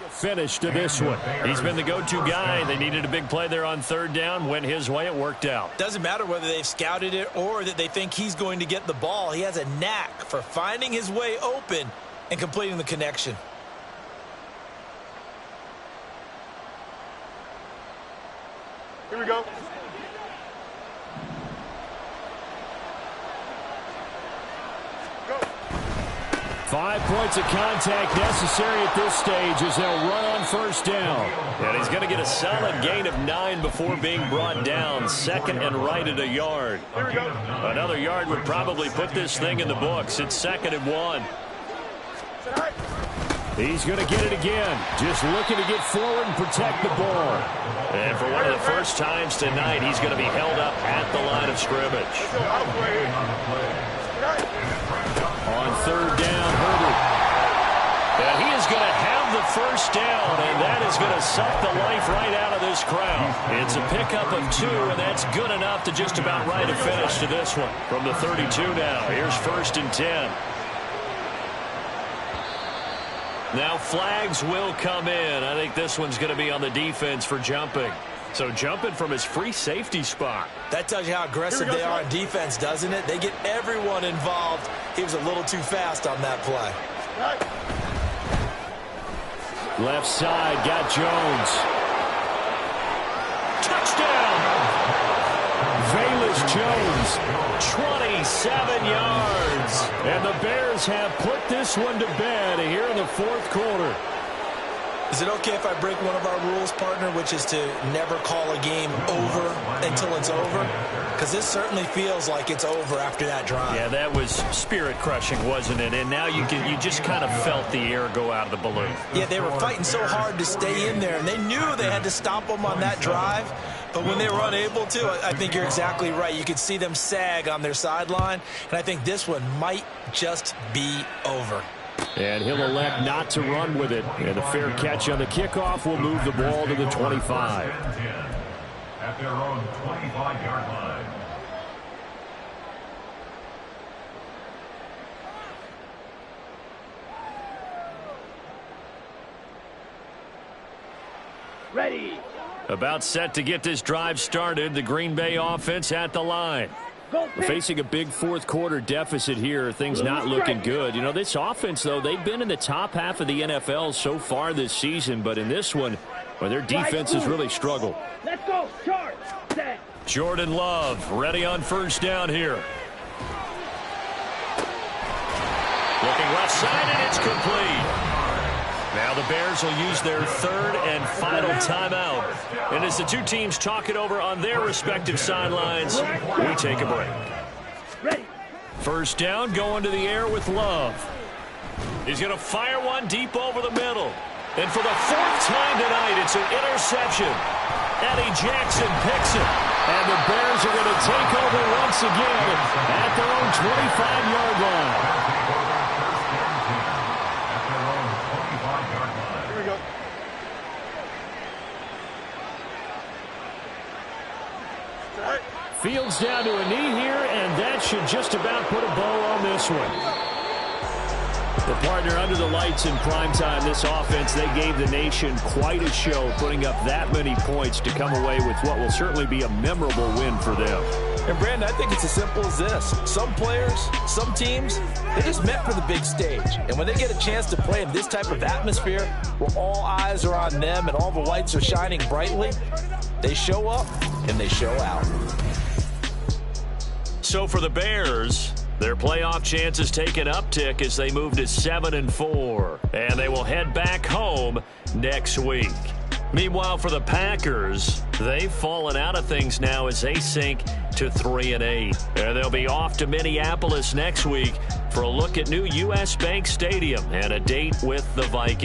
Finish to this one. He's been the go-to guy. They needed a big play there on 3rd down. Went his way. It worked out. Doesn't matter whether they've scouted it or that they think he's going to get the ball. He has a knack for finding his way open and completing the connection. Here we go. 5 points of contact necessary at this stage as they'll run on first down. And he's going to get a solid gain of 9 before being brought down. 2nd and right at a yard. Another yard would probably put this thing in the books. It's 2nd and 1. He's going to get it again. Just looking to get forward and protect the ball. And for one of the first times tonight, he's going to be held up at the line of scrimmage. On 3rd down, Herbert. And he is going to have the first down, and that is going to suck the life right out of this crowd. It's a pickup of 2, and that's good enough to just about right a finish to this one. From the 32 now, here's 1st and 10. Now flags will come in. I think this one's going to be on the defense for jumping. So jumping from his free safety spot. That tells you how aggressive they are on defense, doesn't it? They get everyone involved. He was a little too fast on that play. Left side, got Jones. Touchdown! Velus Jones. 27 yards. And the Bears have put this one to bed here in the 4th quarter. Is it okay if I break one of our rules, partner, which is to never call a game over until it's over? Because this certainly feels like it's over after that drive. Yeah, that was spirit-crushing, wasn't it? And now you just kind of felt the air go out of the balloon. Yeah, they were fighting so hard to stay in there, and they knew they had to stop them on that drive. But when they were unable to, I think you're exactly right. You could see them sag on their sideline, and I think this one might just be over. And he'll elect not to run with it. And a fair catch on the kickoff will move the ball to the 25. At their own 25-yard line. Ready. About set to get this drive started. The Green Bay offense at the line. We're facing a big 4th quarter deficit here. Things not looking good. You know, this offense, though, they've been in the top half of the NFL so far this season. But in this one, well, their defense has really struggled. Let's go. Charge. Set. Jordan Love ready on first down here. Looking left side, and it's complete. Now the Bears will use their third and final timeout. And as the two teams talk it over on their respective sidelines, we take a break. First down, going to the air with Love. He's going to fire one deep over the middle. And for the fourth time tonight, it's an interception. Eddie Jackson picks it. And the Bears are going to take over once again at their own 25-yard line. Here we go. Fields down to a knee here, and that should just about put a bow on this one. The partner under the lights in primetime, this offense, they gave the nation quite a show, putting up that many points to come away with what will certainly be a memorable win for them. And, Brandon, I think it's as simple as this. Some players, some teams, they just meant for the big stage. And when they get a chance to play in this type of atmosphere where all eyes are on them and all the lights are shining brightly, they show up and they show out. So for the Bears, their playoff chances take an uptick as they move to 7-4. And they will head back home next week. Meanwhile, for the Packers, they've fallen out of things now as they sink to 3-8. And they'll be off to Minneapolis next week for a look at new U.S. Bank Stadium and a date with the Vikings.